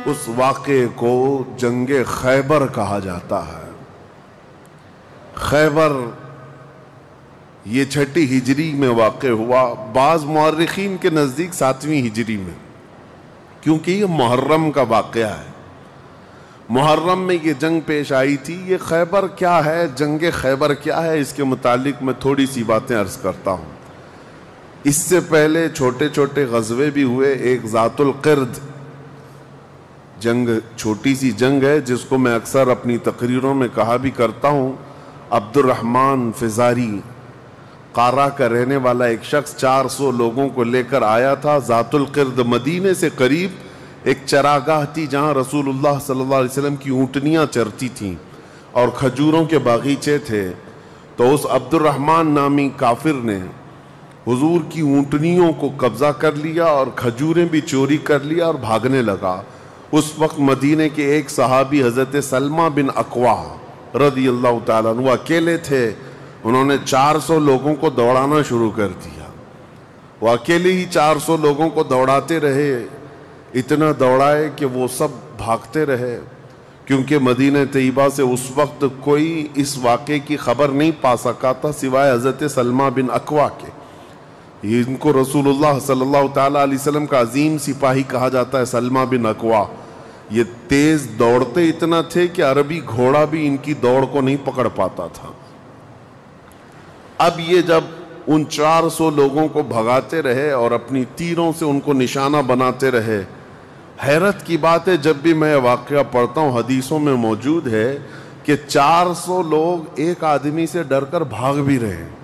اس واقعے کو جنگ خیبر کہا جاتا ہے۔ خیبر یہ 6 ہجری میں واقع ہوا، بعض مورخین کے نزدیک 7ویں ہجری میں، کیونکہ یہ محرم کا واقعہ ہے۔ محرم میں یہ جنگ پیش آئی تھی۔ یہ خیبر کیا ہے، جنگ خیبر کیا ہے، اس کے متعلق میں تھوڑی سی باتیں عرض کرتا ہوں۔ اس سے پہلے چھوٹے چھوٹے غزوے بھی ہوئے۔ ایک ذات القرد جنگ، چھوٹی سی جنگ ہے جس کو میں اکثر اپنی تقریروں میں کہا بھی کرتا ہوں۔ عبد الرحمن فزاری قارہ کا رہنے والا ایک شخص 400 لوگوں کو لے کر آیا تھا۔ ذات القرد مدینے سے قریب ایک چراگاہ تھی جہاں رسول اللہ صلی اللہ علیہ وسلم کی اونٹنیاں چرتی تھیں اور کھجوروں کے باغیچے تھے۔ تو اس عبد الرحمن نامی کافر نے حضور کی اونٹنیوں کو قبضہ کر لیا اور کھجوریں بھی چوری کر لیا اور بھاگنے لگا۔ اس وقت مدینے کے ایک صحابی حضرت سلمہ بن اکوع رضی اللہ تعالیٰ عنہ اکیلے تھے۔ انہوں نے 400 لوگوں کو دوڑانا شروع کر دیا۔ وہ اکیلے ہی 400 لوگوں کو دوڑاتے رہے، اتنا دوڑائے کہ وہ سب بھاگتے رہے، کیونکہ مدینہ طیبہ سے اس وقت کوئی اس واقعے کی خبر نہیں پا سکا تھا سوائے حضرت سلمہ بن اکوع کے۔ ان کو رسول اللہ صلی اللہ تعالیٰ علیہ وسلم کا عظیم سپاہی کہا جاتا ہے، سلمہ بن اکوع۔ یہ تیز دوڑتے اتنا تھے کہ عربی گھوڑا بھی ان کی دوڑ کو نہیں پکڑ پاتا تھا۔ اب یہ جب ان 400 لوگوں کو بھگاتے رہے اور اپنی تیروں سے ان کو نشانہ بناتے رہے، حیرت کی بات ہے جب بھی میں واقعہ پڑھتا ہوں حدیثوں میں موجود ہے کہ 400 لوگ ایک آدمی سے ڈر کر بھاگ بھی رہے ہیں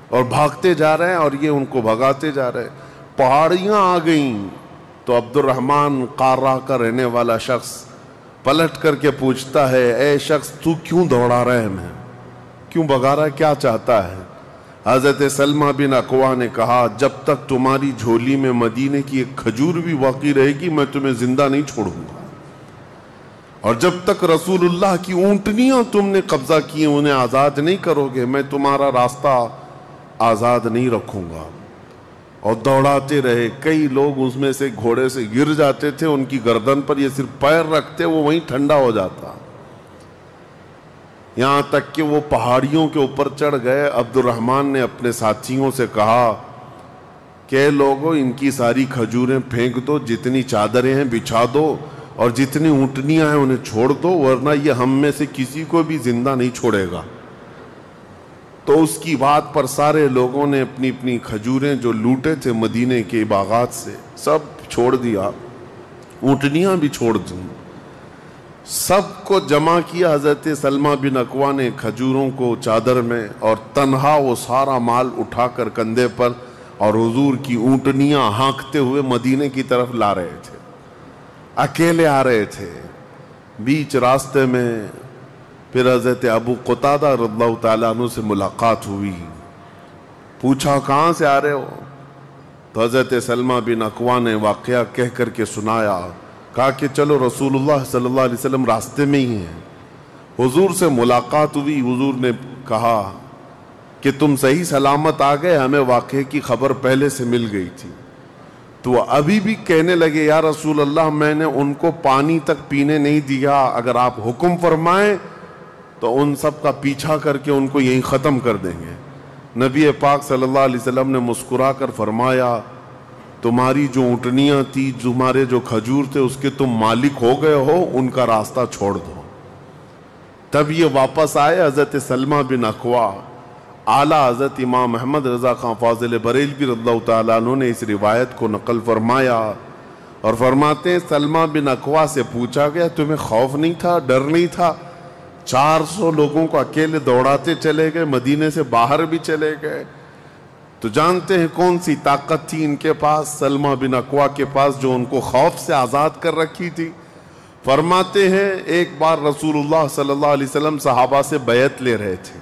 اور بھاگتے جا رہے ہیں اور یہ ان کو بھگاتے جا رہے ہیں۔ پہاڑیاں آ گئیں تو عبد الرحمن قارہ کا رہنے والا شخص پلٹ کر کے پوچھتا ہے، اے شخص تو کیوں دوڑا رہا ہے، ہمیں کیوں بھگا رہا ہے، کیا چاہتا ہے؟ حضرت سلمہ بن اکوع نے کہا، جب تک تمہاری جھولی میں مدینے کی ایک کھجور بھی باقی رہے گی میں تمہیں زندہ نہیں چھوڑوں گا، اور جب تک رسول اللہ کی اونٹنیاں تم نے قبضہ کی انہیں آزاد نہیں کرو گے میں تمہارا راستہ آزاد نہیں رکھوں گا۔ اور دوڑاتے رہے۔ کئی لوگ اس میں سے گھوڑے سے گر جاتے تھے، ان کی گردن پر یہ صرف پیر رکھتے وہ وہیں ٹھنڈا ہو جاتا، یہاں تک کہ وہ پہاڑیوں کے اوپر چڑھ گئے۔ عبد الرحمن نے اپنے ساتھیوں سے کہا کہ لوگوں ان کی ساری کھجوریں پھینک دو، جتنی چادریں ہیں بچھا دو اور جتنی اونٹنیاں ہیں انہیں چھوڑ دو، ورنہ یہ ہم میں سے کسی کو بھی زندہ نہیں چھوڑے گا۔ تو اس کی بات پر سارے لوگوں نے اپنی اپنی کھجوریں جو لوٹے تھے مدینے کے باغات سے سب چھوڑ دیا، اونٹنیاں بھی چھوڑ دیں، سب کو جمع کیا۔ حضرت سلمہ بن اکوع نے کھجوروں کو چادر میں اور تنہا وہ سارا مال اٹھا کر کندھے پر اور حضور کی اونٹنیاں ہانکتے ہوئے مدینے کی طرف لا رہے تھے، اکیلے آ رہے تھے۔ بیچ راستے میں پھر حضرت ابو قتادہ رضی اللہ تعالیٰ عنہ سے ملاقات ہوئی، پوچھا کہاں سے آ رہے ہو؟ تو حضرت سلمہ بن اکوع نے واقعہ کہہ کر کے سنایا، کہا کہ چلو رسول اللہ صلی اللہ علیہ وسلم راستے میں ہی ہیں۔ حضور سے ملاقات ہوئی، حضور نے کہا کہ تم صحیح سلامت آ گئے، ہمیں واقعے کی خبر پہلے سے مل گئی تھی۔ تو ابھی بھی کہنے لگے، یا رسول اللہ میں نے ان کو پانی تک پینے نہیں دیا، اگر آپ حکم فرمائیں تو ان سب کا پیچھا کر کے ان کو یہیں ختم کر دیں گے۔ نبی پاک صلی اللہ علیہ وسلم نے مسکرا کر فرمایا، تمہاری جو اونٹنیاں تھی، تمہارے جو کھجور تھے، اس کے تم مالک ہو گئے ہو، ان کا راستہ چھوڑ دو۔ تب یہ واپس آئے۔ حضرت سلمہ بن اکوع، اعلیٰ حضرت امام احمد رضا خان فاضل بریلوی رضی اللہ تعالیٰ عنہ نے اس روایت کو نقل فرمایا اور فرماتے ہیں سلمہ بن اکوع سے پوچھا گیا، تمہیں خوف نہیں تھا، ڈر نہیں تھا؟ 400 لوگوں کو اکیلے دوڑاتے چلے گئے، مدینے سے باہر بھی چلے گئے۔ تو جانتے ہیں کون سی طاقت تھی ان کے پاس، سلمہ بن اکوع کے پاس، جو ان کو خوف سے آزاد کر رکھی تھی۔ فرماتے ہیں ایک بار رسول اللہ صلی اللہ علیہ وسلم صحابہ سے بیعت لے رہے تھے،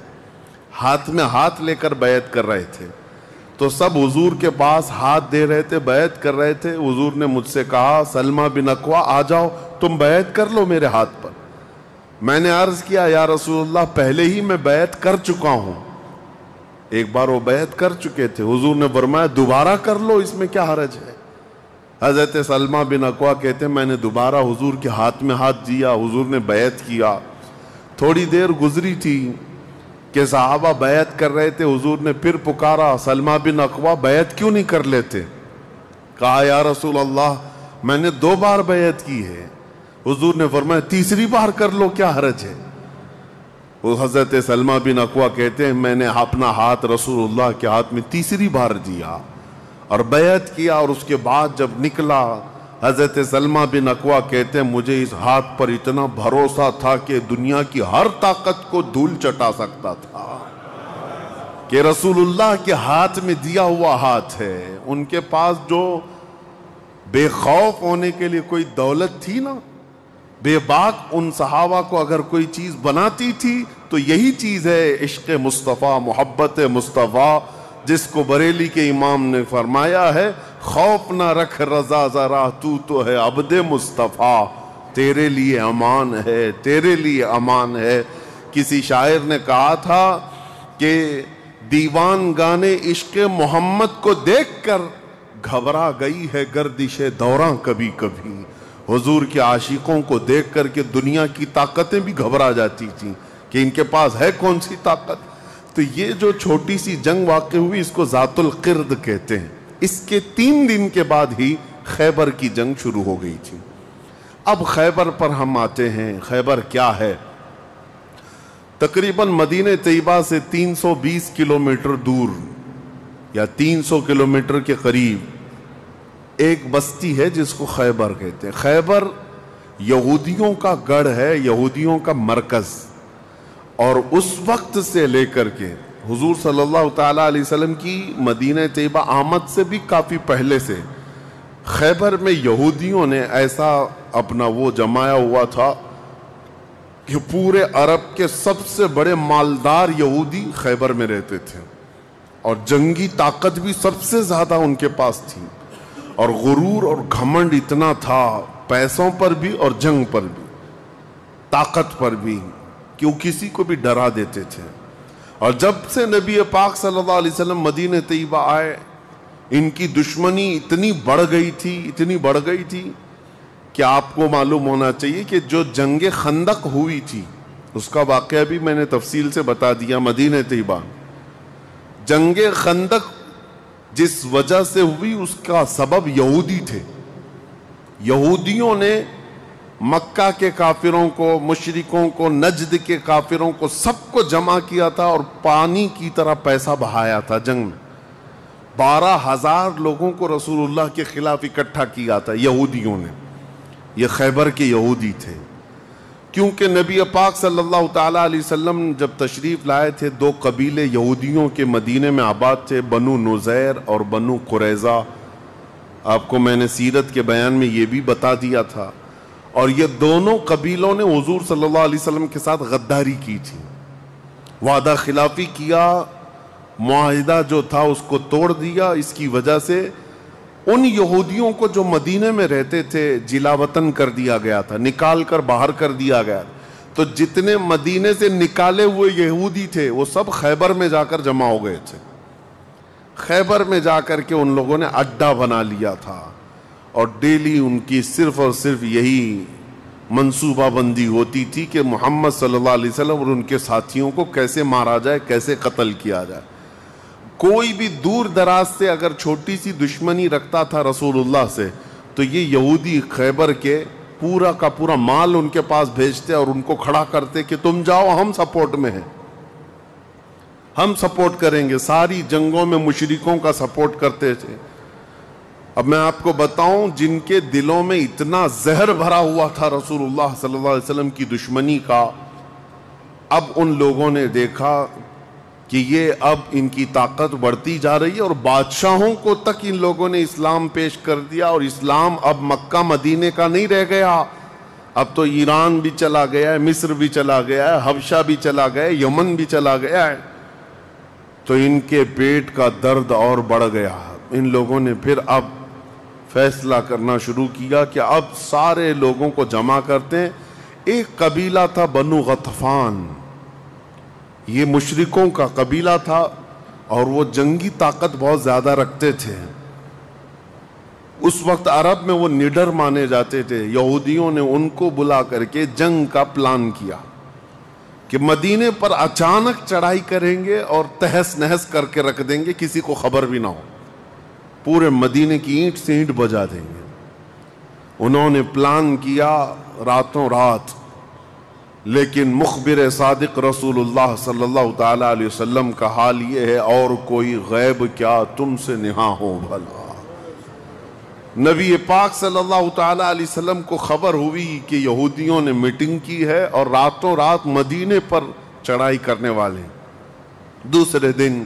ہاتھ میں ہاتھ لے کر بیعت کر رہے تھے، تو سب حضور کے پاس ہاتھ دے رہے تھے، بیعت کر رہے تھے۔ حضور نے مجھ سے کہا، سلمہ بن اکوع آ جاؤ، تم بیعت کر لو میرے ہاتھ پر۔ میں نے عرض کیا، یا رسول اللہ پہلے ہی میں بیعت کر چکا ہوں۔ ایک بار وہ بیعت کر چکے تھے، حضور نے فرمایا دوبارہ کر لو، اس میں کیا حرج ہے؟ حضرت سلمہ بن اکوع کہتے ہیں میں نے دوبارہ حضور کے ہاتھ میں ہاتھ دیا، حضور نے بیعت کیا۔ تھوڑی دیر گزری تھی کہ صحابہ بیعت کر رہے تھے، حضور نے پھر پکارا سلمہ بن اکوع بیعت کیوں نہیں کر لیتے؟ کہا یا رسول اللہ میں نے 2 بار بیعت کی ہے۔ حضور نے فرمایا تیسری بار کر لو، کیا حرج ہے؟ وہ حضرت سلمہ بن اکوع کہتے ہیں میں نے اپنا ہاتھ رسول اللہ کے ہاتھ میں تیسری بار دیا اور بیعت کیا، اور اس کے بعد جب نکلا حضرت سلمہ بن اکوع کہتے ہیں مجھے اس ہاتھ پر اتنا بھروسہ تھا کہ دنیا کی ہر طاقت کو دھول چٹا سکتا تھا، کہ رسول اللہ کے ہاتھ میں دیا ہوا ہاتھ ہے۔ ان کے پاس جو بے خوف ہونے کے لیے کوئی دولت تھی نا، بے باک ان صحابہ کو اگر کوئی چیز بناتی تھی تو یہی چیز ہے عشق مصطفیٰ، محبت مصطفیٰ، جس کو بریلی کے امام نے فرمایا ہے خوف نہ رکھ رضا ذرا تو ہے عبد مصطفیٰ، تیرے لیے امان ہے، تیرے لیے امان ہے۔ کسی شاعر نے کہا تھا کہ دیوان گانے عشق محمد کو دیکھ کر گھبرا گئی ہے گردش دوراں کبھی کبھی۔ حضور کے عاشقوں کو دیکھ کر کے دنیا کی طاقتیں بھی گھبرا جاتی تھیں کہ ان کے پاس ہے کون سی طاقت۔ تو یہ جو چھوٹی سی جنگ واقع ہوئی اس کو ذات القرد کہتے ہیں۔ اس کے 3 دن کے بعد ہی خیبر کی جنگ شروع ہو گئی تھی۔ اب خیبر پر ہم آتے ہیں۔ خیبر کیا ہے؟ تقریباً مدینہ طیبہ سے 320 کلومیٹر دور یا 300 کلومیٹر کے قریب ایک بستی ہے جس کو خیبر کہتے ہیں۔ خیبر یہودیوں کا گڑھ ہے، یہودیوں کا مرکز، اور اس وقت سے لے کر کے حضور صلی اللہ تعالیٰ علیہ وسلم کی مدینہ طیبہ آمد سے بھی کافی پہلے سے خیبر میں یہودیوں نے ایسا اپنا وہ جمایا ہوا تھا کہ پورے عرب کے سب سے بڑے مالدار یہودی خیبر میں رہتے تھے، اور جنگی طاقت بھی سب سے زیادہ ان کے پاس تھی، اور غرور اور گھمنڈ اتنا تھا پیسوں پر بھی اور جنگ پر بھی، طاقت پر بھی، کہ وہ کسی کو بھی ڈرا دیتے تھے۔ اور جب سے نبی پاک صلی اللہ علیہ وسلم مدینہ طیبہ آئے ان کی دشمنی اتنی بڑھ گئی تھی کہ آپ کو معلوم ہونا چاہیے کہ جو جنگ خندق ہوئی تھی اس کا واقعہ بھی میں نے تفصیل سے بتا دیا۔ مدینہ طیبہ جنگ خندق جس وجہ سے ہوئی اس کا سبب یہودی تھے۔ یہودیوں نے مکہ کے کافروں کو، مشرکوں کو، نجد کے کافروں کو سب کو جمع کیا تھا اور پانی کی طرح پیسہ بہایا تھا جنگ میں۔ 12,000 لوگوں کو رسول اللہ کے خلاف اکٹھا کیا تھا یہودیوں نے۔ یہ خیبر کے یہودی تھے، کیونکہ نبی پاک صلی اللہ تعالیٰ علیہ وسلم جب تشریف لائے تھے 2 قبیلے یہودیوں کے مدینے میں آباد تھے، بنو نذیر اور بنو قریظہ۔ آپ کو میں نے سیرت کے بیان میں یہ بھی بتا دیا تھا، اور یہ دونوں قبیلوں نے حضور صلی اللہ علیہ وسلم کے ساتھ غداری کی تھی، وعدہ خلافی کیا، معاہدہ جو تھا اس کو توڑ دیا۔ اس کی وجہ سے ان یہودیوں کو جو مدینے میں رہتے تھے جلا وطن کر دیا گیا تھا، نکال کر باہر کر دیا گیا۔ تو جتنے مدینے سے نکالے ہوئے یہودی تھے وہ سب خیبر میں جا کر جمع ہو گئے تھے۔ خیبر میں جا کر کے ان لوگوں نے اڈا بنا لیا تھا، اور ڈیلی ان کی صرف اور صرف یہی منصوبہ بندی ہوتی تھی کہ محمد صلی اللہ علیہ وسلم اور ان کے ساتھیوں کو کیسے مارا جائے، کیسے قتل کیا جائے۔ کوئی بھی دور دراز سے اگر چھوٹی سی دشمنی رکھتا تھا رسول اللہ سے تو یہ یہودی خیبر کے پورا کا پورا مال ان کے پاس بھیجتے اور ان کو کھڑا کرتے کہ تم جاؤ، ہم سپورٹ میں ہیں، ہم سپورٹ کریں گے۔ ساری جنگوں میں مشرکوں کا سپورٹ کرتے تھے۔ اب میں آپ کو بتاؤں جن کے دلوں میں اتنا زہر بھرا ہوا تھا رسول اللہ صلی اللہ علیہ وسلم کی دشمنی کا، اب ان لوگوں نے دیکھا کہ یہ اب ان کی طاقت بڑھتی جا رہی ہے، اور بادشاہوں کو تک ان لوگوں نے اسلام پیش کر دیا، اور اسلام اب مکہ مدینے کا نہیں رہ گیا، اب تو ایران بھی چلا گیا ہے، مصر بھی چلا گیا ہے، حبشہ بھی چلا گیا ہے، یمن بھی چلا گیا ہے۔ تو ان کے پیٹ کا درد اور بڑھ گیا۔ ان لوگوں نے پھر اب فیصلہ کرنا شروع کیا کہ اب سارے لوگوں کو جمع کرتے ہیں۔ ایک قبیلہ تھا بنو غطفان، یہ مشرکوں کا قبیلہ تھا، اور وہ جنگی طاقت بہت زیادہ رکھتے تھے۔ اس وقت عرب میں وہ نڈر مانے جاتے تھے. یہودیوں نے ان کو بلا کر کے جنگ کا پلان کیا کہ مدینے پر اچانک چڑھائی کریں گے اور تہس نہس کر کے رکھ دیں گے, کسی کو خبر بھی نہ ہو, پورے مدینے کی اینٹ سے اینٹ بجا دیں گے. انہوں نے پلان کیا راتوں رات, لیکن مخبر صادق رسول اللہ صلی اللہ تعالی علیہ وسلم کا حال یہ ہے, اور کوئی غیب کیا تم سے نہاں ہو بھلا. نبی پاک صلی اللہ تعالی علیہ وسلم کو خبر ہوئی کہ یہودیوں نے میٹنگ کی ہے اور راتوں رات مدینے پر چڑھائی کرنے والے. دوسرے دن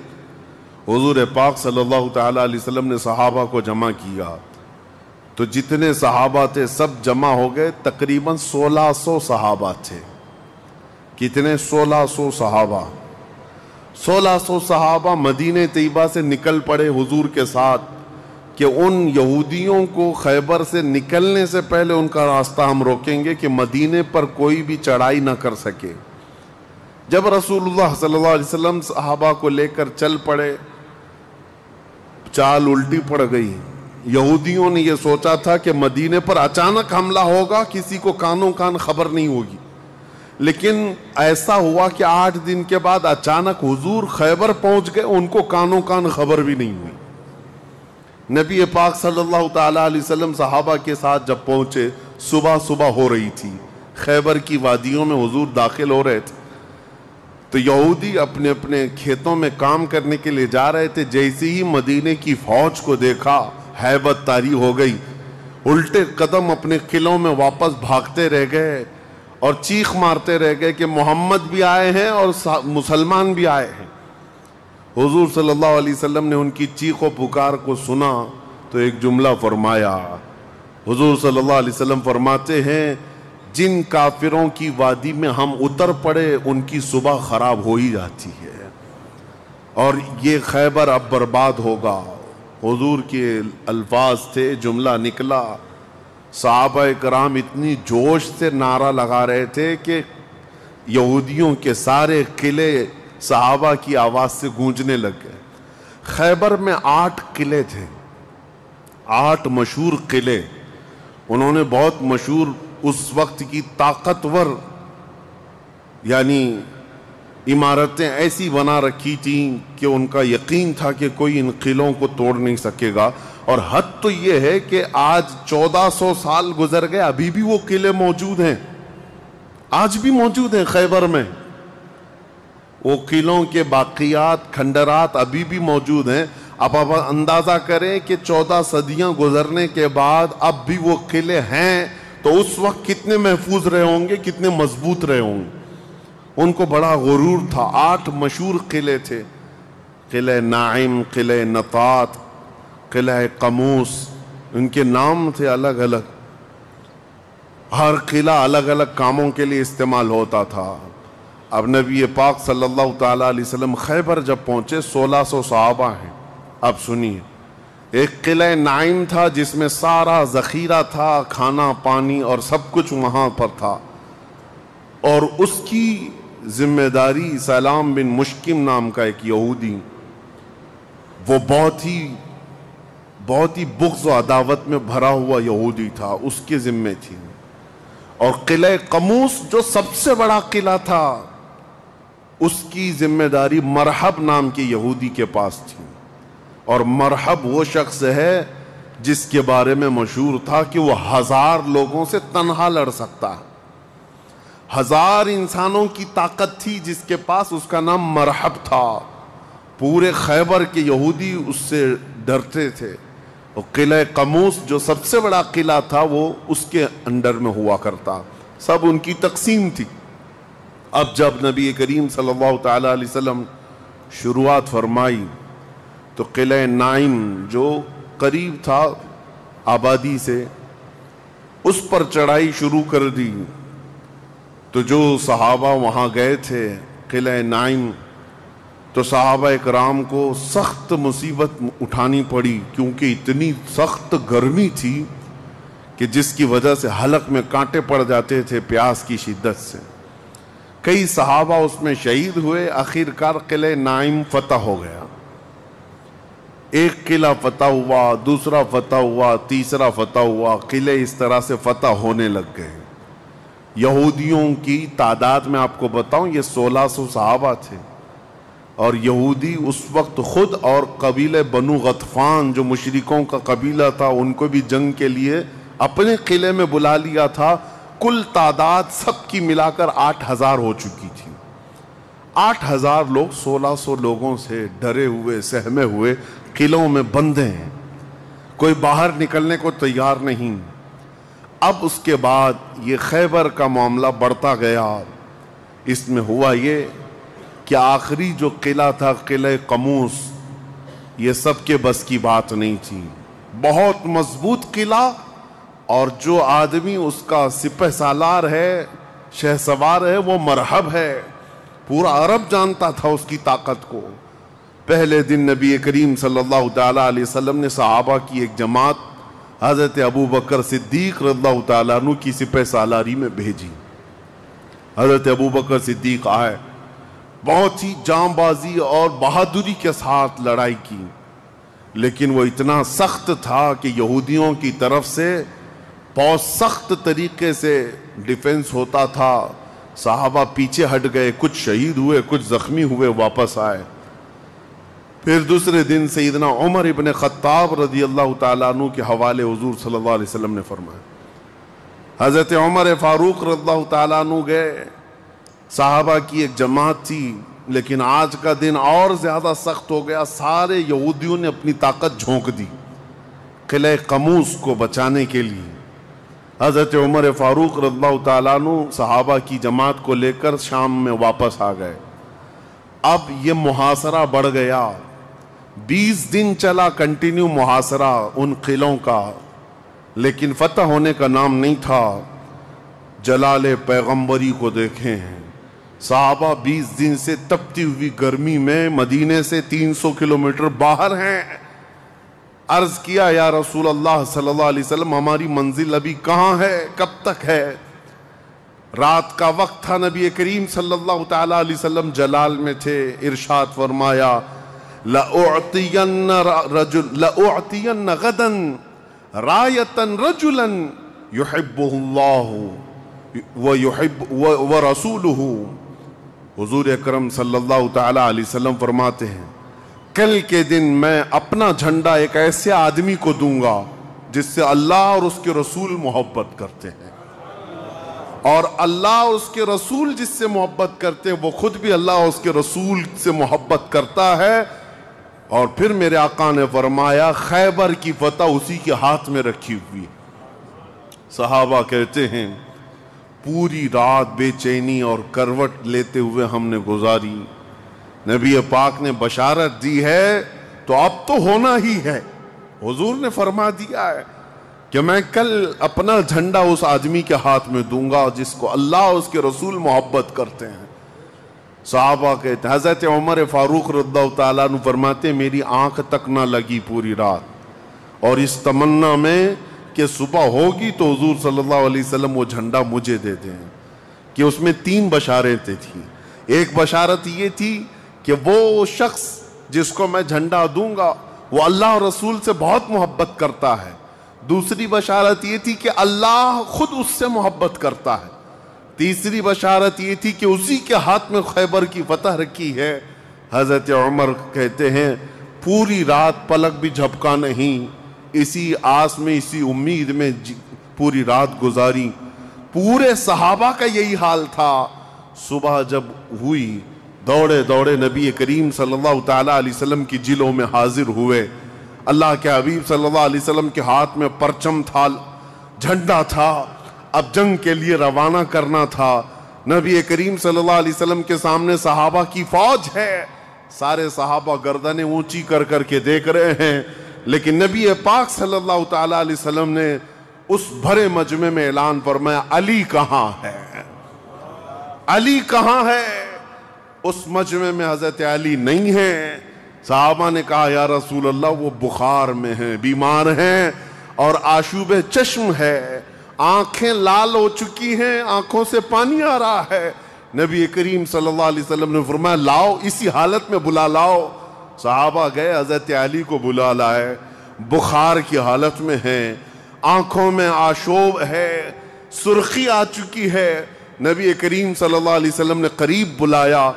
حضور پاک صلی اللہ تعالی علیہ وسلم نے صحابہ کو جمع کیا, تو جتنے صحابہ تھے سب جمع ہو گئے. تقریباً 1600 صحابہ تھے. کتنے؟ 1600 صحابہ. 1600 صحابہ مدینہ طیبہ سے نکل پڑے حضور کے ساتھ کہ ان یہودیوں کو خیبر سے نکلنے سے پہلے ان کا راستہ ہم روکیں گے کہ مدینے پر کوئی بھی چڑھائی نہ کر سکے. جب رسول اللہ صلی اللہ علیہ وسلم صحابہ کو لے کر چل پڑے, چال الٹی پڑ گئی. یہودیوں نے یہ سوچا تھا کہ مدینے پر اچانک حملہ ہوگا, کسی کو کانوں کان خبر نہیں ہوگی, لیکن ایسا ہوا کہ 8 دن کے بعد اچانک حضور خیبر پہنچ گئے, ان کو کانوں کان خبر بھی نہیں ہوئی. نبی پاک صلی اللہ تعالی علیہ وسلم صحابہ کے ساتھ جب پہنچے, صبح ہو رہی تھی, خیبر کی وادیوں میں حضور داخل ہو رہے تھے. تو یہودی اپنے اپنے کھیتوں میں کام کرنے کے لیے جا رہے تھے. جیسے ہی مدینے کی فوج کو دیکھا, ہیبت طاری ہو گئی, الٹے قدم اپنے قلعوں میں واپس بھاگتے رہ گئے اور چیخ مارتے رہ گئے کہ محمد بھی آئے ہیں اور مسلمان بھی آئے ہیں. حضور صلی اللہ علیہ وسلم نے ان کی چیخ و پکار کو سنا تو ایک جملہ فرمایا. حضور صلی اللہ علیہ وسلم فرماتے ہیں, جن کافروں کی وادی میں ہم اتر پڑے ان کی صبح خراب ہو ہی جاتی ہے, اور یہ خیبر اب برباد ہوگا. حضور کے الفاظ تھے, جملہ نکلا. صحابہ کرام اتنی جوش سے نعرہ لگا رہے تھے کہ یہودیوں کے سارے قلعے صحابہ کی آواز سے گونجنے لگ گئے. خیبر میں 8 قلعے تھے, 8 مشہور قلعے. انہوں نے بہت مشہور اس وقت کی طاقتور یعنی عمارتیں ایسی بنا رکھی تھیں کہ ان کا یقین تھا کہ کوئی ان قلعوں کو توڑ نہیں سکے گا. اور حد تو یہ ہے کہ آج 1400 سال گزر گئے, ابھی بھی وہ قلعے موجود ہیں, آج بھی موجود ہیں خیبر میں. وہ قلعوں کے باقیات, کھنڈرات ابھی بھی موجود ہیں. اب آپ اندازہ کریں کہ 14 صدیاں گزرنے کے بعد اب بھی وہ قلعے ہیں, تو اس وقت کتنے محفوظ رہے ہوں گے, کتنے مضبوط رہے ہوں گے. ان کو بڑا غرور تھا. 8 مشہور قلعے تھے, قلعہ نائم, قلعہ نطات, قلعہ قموس. ان کے نام تھے الگ الگ, ہر قلعہ الگ الگ کاموں کے لیے استعمال ہوتا تھا. اب نبی پاک صلی اللہ تعالی علیہ وسلم خیبر جب پہنچے, 1600 صحابہ ہیں. اب سنیے, ایک قلعہ نائم تھا جس میں سارا ذخیرہ تھا, کھانا پانی اور سب کچھ وہاں پر تھا, اور اس کی ذمہ داری سلام بن مشکم نام کا ایک یہودی, وہ بہت ہی بغض و عداوت میں بھرا ہوا یہودی تھا, اس کے ذمے تھی. اور قلعہ قموس جو سب سے بڑا قلعہ تھا, اس کی ذمہ داری مرحب نام کے یہودی کے پاس تھی. اور مرحب وہ شخص ہے جس کے بارے میں مشہور تھا کہ وہ 1000 لوگوں سے تنہا لڑ سکتا ہے. 1000 انسانوں کی طاقت تھی جس کے پاس, اس کا نام مرحب تھا. پورے خیبر کے یہودی اس سے ڈرتے تھے. اور قلعہ قموس جو سب سے بڑا قلعہ تھا وہ اس کے انڈر میں ہوا کرتا, سب ان کی تقسیم تھی. اب جب نبی کریم صلی اللہ تعالی علیہ وسلم شروعات فرمائی تو قلعہ نائم جو قریب تھا آبادی سے, اس پر چڑھائی شروع کر دی. تو جو صحابہ وہاں گئے تھے قلعہ نائم, تو صحابہ اکرام کو سخت مصیبت اٹھانی پڑی, کیونکہ اتنی سخت گرمی تھی کہ جس کی وجہ سے حلق میں کانٹے پڑ جاتے تھے پیاس کی شدت سے. کئی صحابہ اس میں شہید ہوئے. آخر کار قلعہ نائم فتح ہو گیا. ایک قلعہ فتح ہوا، دوسرا فتح ہوا، تیسرا فتح ہوا، قلعے اس طرح سے فتح ہونے لگ گئے۔ یہودیوں کی تعداد میں آپ کو بتاؤں، یہ 1600 صحابہ تھے، اور یہودی اس وقت خود اور قبیلہ بنو غطفان جو مشرکوں کا قبیلہ تھا ان کو بھی جنگ کے لیے اپنے قلعے میں بلا لیا تھا۔ کل تعداد سب کی ملا کر 8000 ہو چکی تھی۔ 8000 لوگ 1600 لوگوں سے ڈرے ہوئے سہمے ہوئے قلعوں میں بندے ہیں، کوئی باہر نکلنے کو تیار نہیں۔ اب اس کے بعد یہ خیبر کا معاملہ بڑھتا گیا۔ اس میں ہوا یہ کہ آخری جو قلعہ تھا قلعہ قموس، یہ سب کے بس کی بات نہیں تھی، بہت مضبوط قلعہ، اور جو آدمی اس کا سپہ سالار ہے، شہ سوار ہے، وہ مرحب ہے، پورا عرب جانتا تھا اس کی طاقت کو۔ پہلے دن نبی کریم صلی اللہ تعالیٰ علیہ وسلم نے صحابہ کی ایک جماعت حضرت ابو بکر صدیق رضی اللہ تعالیٰ عنہ کی سپہ سالاری میں بھیجی۔ حضرت ابو بکر صدیق آئے، بہت ہی جاں بازی اور بہادری کے ساتھ لڑائی کی، لیکن وہ اتنا سخت تھا کہ یہودیوں کی طرف سے بہت سخت طریقے سے ڈیفنس ہوتا تھا۔ صحابہ پیچھے ہٹ گئے، کچھ شہید ہوئے، کچھ زخمی ہوئے، واپس آئے۔ پھر دوسرے دن سیدنا عمر ابن خطاب رضی اللہ تعالیٰ عنہ کے حوالے حضور صلی اللہ علیہ وسلم نے فرمایا۔ حضرت عمر فاروق رضی اللہ تعالیٰ عنہ گئے، صحابہ کی ایک جماعت تھی، لیکن آج کا دن اور زیادہ سخت ہو گیا، سارے یہودیوں نے اپنی طاقت جھونک دی قلعہ قموس کو بچانے کے لیے۔ حضرت عمر فاروق رضی اللہ تعالیٰ عنہ صحابہ کی جماعت کو لے کر شام میں واپس آ گئے۔ اب یہ محاصرہ بڑھ گیا، 20 دن چلا کنٹینیو محاصرہ ان قلعوں کا، لیکن فتح ہونے کا نام نہیں تھا۔ جلال پیغمبری کو دیکھیں، صحابہ 20 دن سے تپتی ہوئی گرمی میں مدینے سے 300 کلومیٹر باہر ہیں۔ عرض کیا یا رسول اللہ صلی اللہ علیہ وسلم، ہماری منزل ابھی کہاں ہے، کب تک ہے؟ رات کا وقت تھا، نبی کریم صلی اللہ تعالیٰ علیہ وسلم جلال میں تھے۔ ارشاد فرمایا لَأُعْطِيَنَّ غَدًا رَایَةً رَجُلًا يُحِبُّهُ اللَّهُ وَرَسُولُهُ۔ حضور اکرم صلی اللہ تعالیٰ علیہ وسلم فرماتے ہیں کل کے دن میں اپنا جھنڈا ایک ایسے آدمی کو دوں گا جس سے اللہ اور اس کے رسول محبت کرتے ہیں، اور اللہ اور اس کے رسول جس سے محبت کرتے ہیں وہ خود بھی اللہ اور اس کے رسول سے محبت کرتا ہے۔ اور پھر میرے آقا نے فرمایا خیبر کی فتح اسی کے ہاتھ میں رکھی ہوئی۔ صحابہ کہتے ہیں پوری رات بے چینی اور کروٹ لیتے ہوئے ہم نے گزاری۔ نبی پاک نے بشارت دی ہے تو اب تو ہونا ہی ہے۔ حضور نے فرما دیا ہے کہ میں کل اپنا جھنڈا اس آدمی کے ہاتھ میں دوں گا جس کو اللہ اور اس کے رسول محبت کرتے ہیں۔ صحابہ کہتے ہیں، حضرت عمر فاروق رضی اللہ تعالیٰ عنہ فرماتے ہیں میری آنکھ تک نہ لگی پوری رات، اور اس تمنا میں کہ صبح ہوگی تو حضور صلی اللہ علیہ وسلم وہ جھنڈا مجھے دے دیں، کہ اس میں 3 بشارتیں تھیں۔ ایک بشارت یہ تھی کہ وہ شخص جس کو میں جھنڈا دوں گا وہ اللہ اور رسول سے بہت محبت کرتا ہے۔ دوسری بشارت یہ تھی کہ اللہ خود اس سے محبت کرتا ہے۔ تیسری بشارت یہ تھی کہ اسی کے ہاتھ میں خیبر کی فتح رکھی ہے۔ حضرت عمر کہتے ہیں پوری رات پلک بھی جھپکا نہیں، اسی آس میں اسی امید میں پوری رات گزاری۔ پورے صحابہ کا یہی حال تھا۔ صبح جب ہوئی دوڑے دوڑے نبی کریم صلی اللہ تعالیٰ علیہ وسلم کی جلوں میں حاضر ہوئے۔ اللہ کے حبیب صلی اللہ علیہ وسلم کے ہاتھ میں پرچم تھا، جھنڈا تھا، اب جنگ کے لیے روانہ کرنا تھا۔ نبی کریم صلی اللہ علیہ وسلم کے سامنے صحابہ کی فوج ہے، سارے صحابہ گردنیں اونچی کر کر کے دیکھ رہے ہیں، لیکن نبی پاک صلی اللہ تعالیٰ علیہ وسلم نے اس بھرے مجمع میں اعلان فرمایا علی کہاں ہے، علی کہاں ہے؟ اس مجمع میں حضرت علی نہیں ہیں۔ صحابہ نے کہا یا رسول اللہ وہ بخار میں ہیں، بیمار ہیں اور آشوب چشم ہے، آنکھیں لال ہو چکی ہیں، آنکھوں سے پانی آ رہا ہے۔ نبی کریم صلی اللہ علیہ وسلم نے فرمایا لاؤ، اسی حالت میں بلا لاؤ۔ صحابہ گئے، حضرت علی کو بلا لائے، بخار کی حالت میں ہیں، آنکھوں میں آشوب ہے، سرخی آ چکی ہے۔ نبی کریم صلی اللہ علیہ وسلم نے قریب بلایا،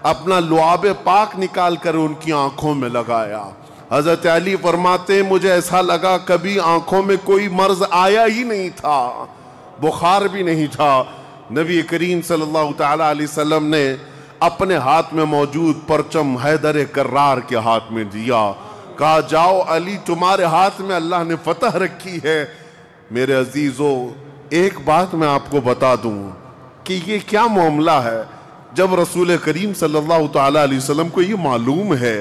اپنا لعاب پاک نکال کر ان کی آنکھوں میں لگایا۔ حضرت علی فرماتے ہیں مجھے ایسا لگا کبھی آنکھوں میں کوئی مرض آیا ہی نہیں تھا، بخار بھی نہیں تھا۔ نبی کریم صلی اللہ تعالی علیہ وسلم نے اپنے ہاتھ میں موجود پرچم حیدر کرار کے ہاتھ میں دیا، کہا جاؤ علی تمہارے ہاتھ میں اللہ نے فتح رکھی ہے۔ میرے عزیزو، ایک بات میں آپ کو بتا دوں کہ یہ کیا معاملہ ہے۔ جب رسول کریم صلی اللہ تعالی علیہ وسلم کو یہ معلوم ہے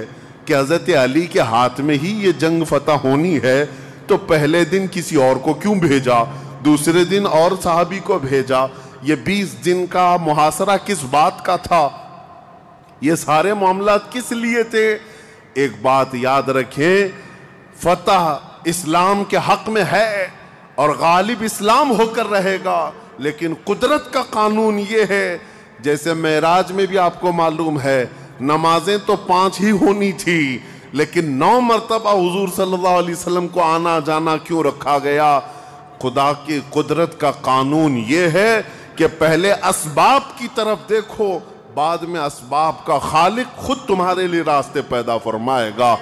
کہ حضرت علی کے ہاتھ میں ہی یہ جنگ فتح ہونی ہے، تو پہلے دن کسی اور کو کیوں بھیجا، دوسرے دن اور صحابی کو بھیجا؟ یہ 20 دن کا محاصرہ کس بات کا تھا؟ یہ سارے معاملات کس لیے تھے؟ ایک بات یاد رکھیں، فتح اسلام کے حق میں ہے اور غالب اسلام ہو کر رہے گا، لیکن قدرت کا قانون یہ ہے، جیسے معراج میں بھی آپ کو معلوم ہے نمازیں تو 5 ہی ہونی تھی، لیکن 9 مرتبہ حضور صلی اللہ علیہ وسلم کو آنا جانا کیوں رکھا گیا؟ خدا کی قدرت کا قانون یہ ہے کہ پہلے اسباب کی طرف دیکھو، بعد میں اسباب کا خالق خود تمہارے لیے راستے پیدا فرمائے گا۔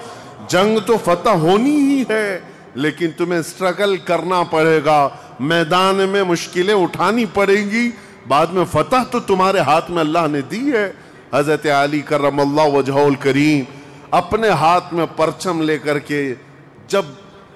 جنگ تو فتح ہونی ہی ہے، لیکن تمہیں سٹرگل کرنا پڑے گا، میدان میں مشکلیں اٹھانی پڑیں گی، بعد میں فتح تو تمہارے ہاتھ میں اللہ نے دی ہے۔ حضرت علی کرم اللہ وجہہ الکریم اپنے ہاتھ میں پرچم لے کر کے جب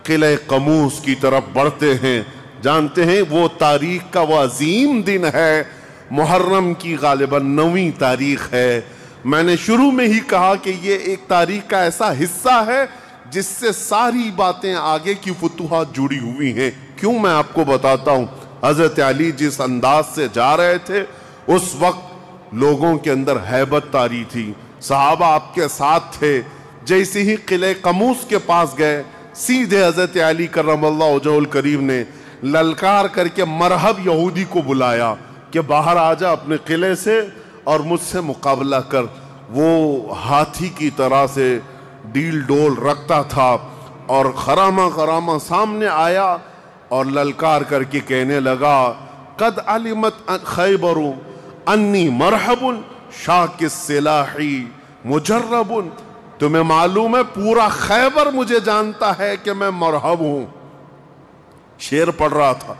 قلعہ قموس کی طرف بڑھتے ہیں، جانتے ہیں وہ تاریخ کا وہ عظیم دن ہے، محرم کی غالباً 9ویں تاریخ ہے۔ میں نے شروع میں ہی کہا کہ یہ ایک تاریخ کا ایسا حصہ ہے جس سے ساری باتیں آگے کی فتوحات جڑی ہوئی ہیں۔ کیوں میں آپ کو بتاتا ہوں، حضرت علی جس انداز سے جا رہے تھے اس وقت لوگوں کے اندر ہیبت طاری تھی، صحابہ آپ کے ساتھ تھے۔ جیسے ہی قلعہ قموس کے پاس گئے، سیدھے حضرت علی کرم اللہ وجہہ الکریم نے للکار کر کے مرحب یہودی کو بلایا کہ باہر آ جا اپنے قلعے سے اور مجھ سے مقابلہ کر۔ وہ ہاتھی کی طرح سے ڈیل ڈول رکھتا تھا اور خرامہ خرامہ سامنے آیا اور للکار کر کے کہنے لگا قد علمت خیبر انی مرحب شاک السلاحی مجرب۔ تمہیں معلوم ہے پورا خیبر مجھے جانتا ہے کہ میں مرحب ہوں۔ شعر پڑھ رہا تھا،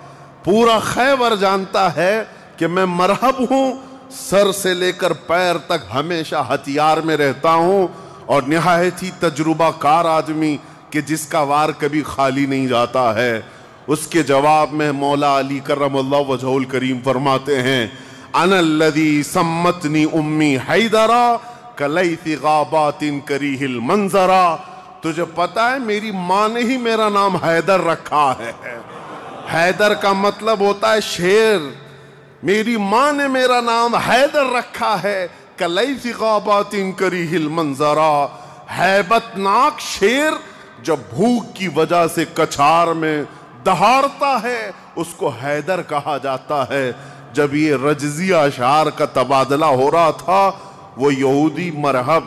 پورا خیبر جانتا ہے کہ میں مرحب ہوں، سر سے لے کر پیر تک ہمیشہ ہتھیار میں رہتا ہوں، اور نہایت ہی تجربہ کار آدمی کہ جس کا وار کبھی خالی نہیں جاتا ہے۔ اس کے جواب میں مولا علی کرم اللہ وجہہ الکریم فرماتے ہیں انا الذی سمتنی امی حیدرا کلیث غابات کریہ المنظرا۔ تجھے پتا ہے میری ماں نے ہی میرا نام حیدر رکھا ہے۔ حیدر کا مطلب ہوتا ہے شیر، میری ماں نے میرا نام حیدر رکھا ہے، کلیث غابات کریہ المنظرا، ہیبت ناک شیر جب بھوک کی وجہ سے کچھار میں دہاڑتا ہے اس کو حیدر کہا جاتا ہے۔ جب یہ رجزی اشعار کا تبادلہ ہو رہا تھا، وہ یہودی مرحب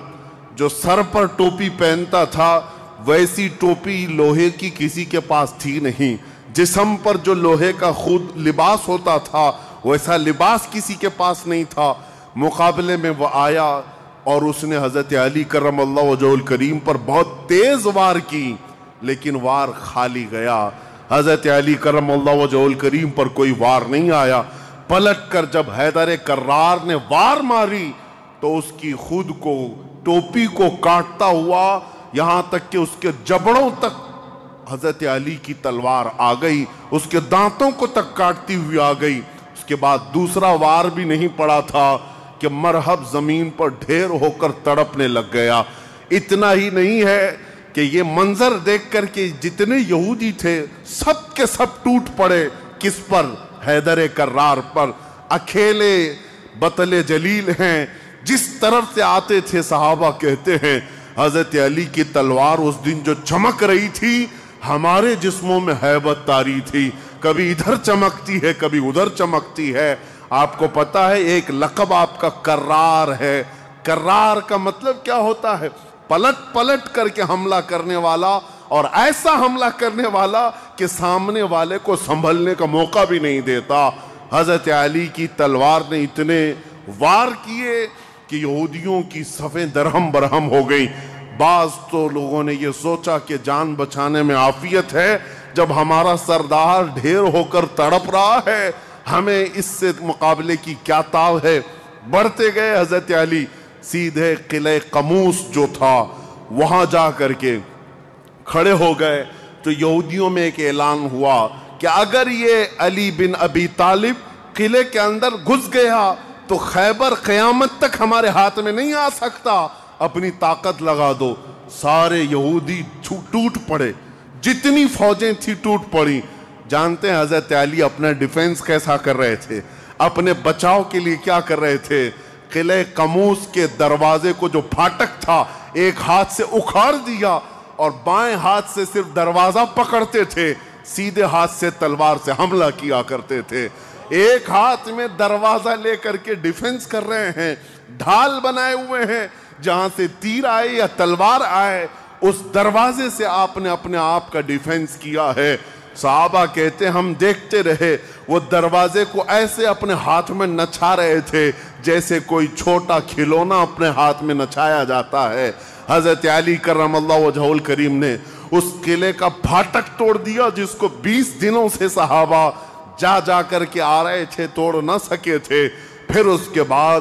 جو سر پر ٹوپی پہنتا تھا، ویسی ٹوپی لوہے کی کسی کے پاس تھی نہیں، جسم پر جو لوہے کا خود لباس ہوتا تھا ویسا لباس کسی کے پاس نہیں تھا۔ مقابلے میں وہ آیا اور اس نے حضرت علی کرم اللہ وجہہ الکریم پر بہت تیز وار کی، لیکن وار خالی گیا۔ حضرت علی کرم اللہ وجہہ الکریم پر کوئی وار نہیں آیا۔ پلٹ کر جب حیدر کرار نے وار ماری تو اس کی خود کو ٹوپی کو کاٹتا ہوا یہاں تک کہ اس کے جبڑوں تک حضرت علی کی تلوار آ گئی، اس کے دانتوں کو تک کاٹتی ہوئی آ گئی۔ اس کے بعد دوسرا وار بھی نہیں پڑا تھا کہ مرحب زمین پر ڈھیر ہو کر تڑپنے لگ گیا۔ اتنا ہی نہیں ہے کہ یہ منظر دیکھ کر کے جتنے یہودی تھے سب کے سب ٹوٹ پڑے۔ کس پر؟ حیدر کرار پر۔ اکیلے بطل جلیل ہیں، جس طرف سے آتے تھے صحابہ کہتے ہیں حضرت علی کی تلوار اس دن جو چمک رہی تھی ہمارے جسموں میں ہیبت طاری تھی، کبھی ادھر چمکتی ہے کبھی ادھر چمکتی ہے۔ آپ کو پتا ہے ایک لقب آپ کا کرار ہے۔ کرار کا مطلب کیا ہوتا ہے؟ پلٹ پلٹ کر کے حملہ کرنے والا، اور ایسا حملہ کرنے والا کہ سامنے والے کو سنبھلنے کا موقع بھی نہیں دیتا۔ حضرت علی کی تلوار نے اتنے وار کیے کہ یہودیوں کی صفیں درہم برہم ہو گئی۔ بعض تو لوگوں نے یہ سوچا کہ جان بچانے میں عافیت ہے، جب ہمارا سردار ڈھیر ہو کر تڑپ رہا ہے، ہمیں اس سے مقابلے کی کیا تاو ہے۔ بڑھتے گئے حضرت علی، سیدھے قلعہ قموس جو تھا وہاں جا کر کے کھڑے ہو گئے تو یہودیوں میں ایک اعلان ہوا کہ اگر یہ علی بن ابی طالب قلعے کے اندر گھس گیا تو خیبر قیامت تک ہمارے ہاتھ میں نہیں آ سکتا، اپنی طاقت لگا دو۔ سارے یہودی ٹوٹ پڑے، جتنی فوجیں تھی ٹوٹ پڑی۔ جانتے ہیں حضرت علی اپنا ڈیفنس کیسا کر رہے تھے، اپنے بچاؤ کے لیے کیا کر رہے تھے؟ قلعہ قموس کے دروازے کو جو پھاٹک تھا ایک ہاتھ سے اکھاڑ دیا، اور بائیں ہاتھ سے صرف دروازہ پکڑتے تھے، سیدھے ہاتھ سے تلوار سے حملہ کیا کرتے تھے۔ ایک ہاتھ میں دروازہ لے کر کے ڈیفنس کر رہے ہیں، ڈھال بنائے ہوئے ہیں، جہاں سے تیر آئے یا تلوار آئے اس دروازے سے آپ نے اپنے آپ کا ڈیفنس کیا ہے۔ صحابہ کہتے ہم دیکھتے رہے، وہ دروازے کو ایسے اپنے ہاتھ میں نچا رہے تھے جیسے کوئی چھوٹا کھلونا اپنے ہاتھ میں نچایا جاتا ہے۔ حضرت علی کرم اللہ وجہہ الکریم نے اس قلعے کا پھاٹک توڑ دیا، جس کو 20 دنوں سے صحابہ جا جا کر کے آ رہے تھے، توڑ نہ سکے تھے۔ پھر اس کے بعد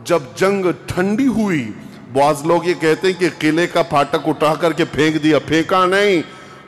جب جنگ ٹھنڈی ہوئی، بعض لوگ یہ کہتے ہیں کہ قلعے کا پھاٹک اٹھا کر کے پھینک دیا، پھینکا نہیں،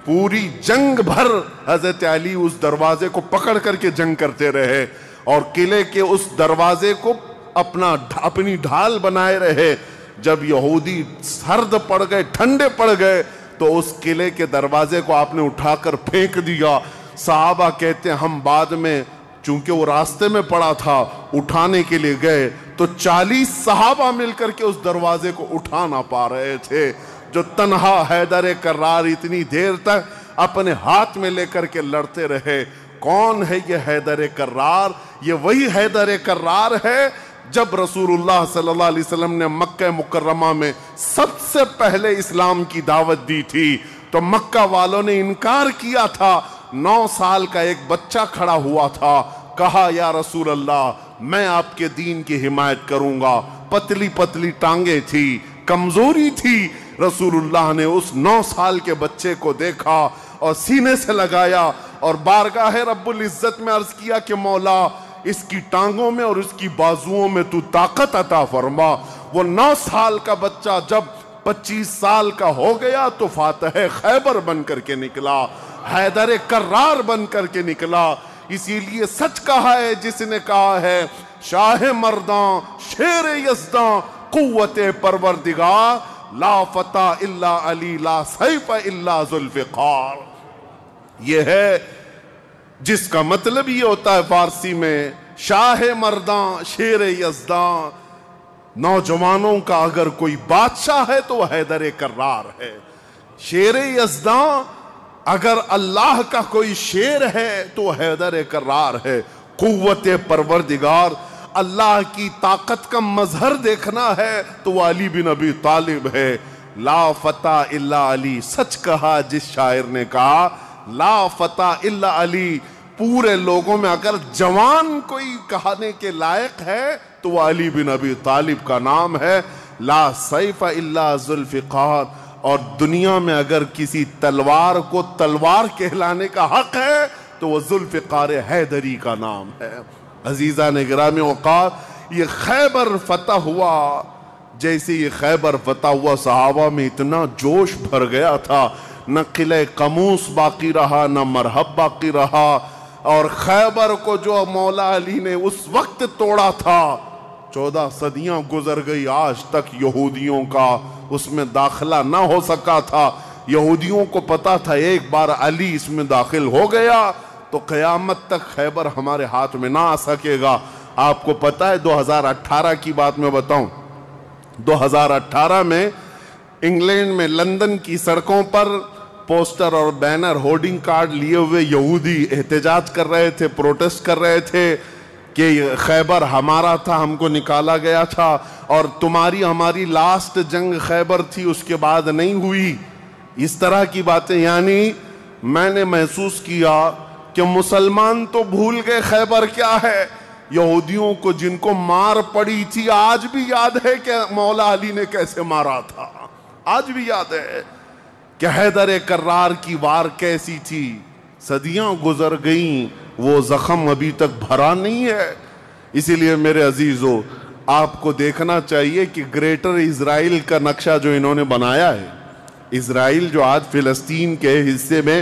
پوری جنگ بھر حضرت علی اس دروازے کو پکڑ کر کے جنگ کرتے رہے، اور قلعے کے اس دروازے کو اپنی ڈھال بنائے رہے۔ جب یہودی سرد پڑ گئے، ٹھنڈے پڑ گئے، تو اس قلعے کے دروازے کو آپ نے اٹھا کر پھینک دیا۔ صحابہ کہتے ہیں ہم بعد میں، چونکہ وہ راستے میں پڑا تھا، اٹھانے کے لیے گئے تو 40 صحابہ مل کر کے اس دروازے کو اٹھا نہ پا رہے تھے۔ جو تنہا حیدر کرار اتنی دیر تک اپنے ہاتھ میں لے کر کے لڑتے رہے۔ کون ہے یہ حیدر کرار؟ یہ وہی حیدر کرار ہے جب رسول اللہ صلی اللہ علیہ وسلم نے مکہ مکرمہ میں سب سے پہلے اسلام کی دعوت دی تھی تو مکہ والوں نے انکار کیا تھا۔ 9 سال کا ایک بچہ کھڑا ہوا تھا، کہا یا رسول اللہ میں آپ کے دین کی حمایت کروں گا۔ پتلی پتلی ٹانگیں تھی، کمزوری تھی۔ رسول اللہ نے اس 9 سال کے بچے کو دیکھا اور سینے سے لگایا اور بارگاہ رب العزت میں عرض کیا کہ مولا اس کی ٹانگوں میں اور اس کی بازوؤں میں تو طاقت عطا فرما۔ وہ 9 سال کا بچہ جب 25 سال کا ہو گیا تو فاتح خیبر بن کر کے نکلا، حیدر کرار بن کر کے نکلا۔ اسی لیے سچ کہا ہے جس نے کہا ہے شاہ مرداں شیر یزداں قوت پروردگار، لا فتح الا علی لا سیف الا ذوالفقار۔ یہ ہے جس کا مطلب یہ ہوتا ہے فارسی میں شاہ مرداں شیر یزداں۔ نوجوانوں کا اگر کوئی بادشاہ ہے تو وہ حیدر کرار ہے۔ شیر یزداں اگر اللہ کا کوئی شیر ہے تو وہ حیدر کرار ہے۔ قوت پروردگار، اللہ کی طاقت کا مظہر دیکھنا ہے تو وہ علی بن ابی طالب ہے۔ لا فتح الا علی، سچ کہا جس شاعر نے کہا لا فتح الا علی۔ پورے لوگوں میں اگر جوان کوئی کہانے کے لائق ہے تو وہ علی بن ابی طالب کا نام ہے۔ لا سیف الا ذوالفقار، اور دنیا میں اگر کسی تلوار کو تلوار کہلانے کا حق ہے تو وہ ذوالفقار حیدری کا نام ہے۔ عزیزان گرامی اوقات، یہ خیبر فتح ہوا، جیسے یہ خیبر فتح ہوا صحابہ میں اتنا جوش بھر گیا تھا، نہ قلعہ قموس باقی رہا نہ مرحب باقی رہا، اور خیبر کو جو مولا علی نے اس وقت توڑا تھا 14 صدیاں گزر گئی، آج تک یہودیوں کا اس میں داخلہ نہ ہو سکا تھا۔ یہودیوں کو پتا تھا ایک بار علی اس میں داخل ہو گیا تو قیامت تک خیبر ہمارے ہاتھ میں نہ آ سکے گا۔ آپ کو پتا ہے 2018 کی بات میں بتاؤں، 2018 میں انگلینڈ میں لندن کی سڑکوں پر پوسٹر اور بینر ہورڈنگ کارڈ لیے ہوئے یہودی احتجاج کر رہے تھے، پروٹیسٹ کر رہے تھے کہ خیبر ہمارا تھا، ہم کو نکالا گیا تھا، اور تمہاری ہماری لاسٹ جنگ خیبر تھی، اس کے بعد نہیں ہوئی. اس طرح کی باتیں. یعنی میں نے محسوس کیا کہ مسلمان تو بھول گئے خیبر کیا ہے. یہودیوں کو جن کو مار پڑی تھی آج بھی یاد ہے کہ مولا علی نے کیسے مارا تھا. آج بھی یاد ہے کہ حیدر کرار کی وار کیسی تھی. صدیاں گزر گئیں، وہ زخم ابھی تک بھرا نہیں ہے. اسی لیے میرے عزیزو، آپ کو دیکھنا چاہیے کہ گریٹر اسرائیل کا نقشہ جو انہوں نے بنایا ہے، اسرائیل جو آج فلسطین کے حصے میں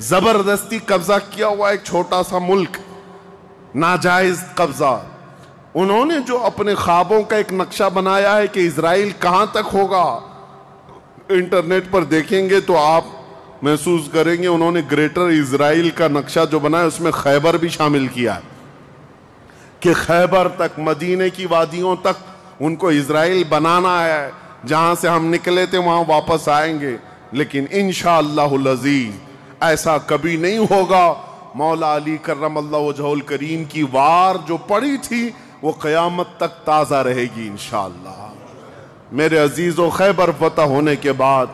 زبردستی قبضہ کیا ہوا ایک چھوٹا سا ملک، ناجائز قبضہ، انہوں نے جو اپنے خوابوں کا ایک نقشہ بنایا ہے کہ اسرائیل کہاں تک ہوگا. انٹرنیٹ پر دیکھیں گے تو آپ محسوس کریں گے انہوں نے گریٹر اسرائیل کا نقشہ جو بنایا اس میں خیبر بھی شامل کیا ہے کہ خیبر تک، مدینے کی وادیوں تک ان کو اسرائیل بنانا ہے. جہاں سے ہم نکلے تھے وہاں واپس آئیں گے، لیکن انشاءاللہ العزیز ایسا کبھی نہیں ہوگا. مولا علی کرم اللہ وجہہ الکریم کی وار جو پڑی تھی وہ قیامت تک تازہ رہے گی انشاءاللہ. میرے عزیزو، خیبر فتح ہونے کے بعد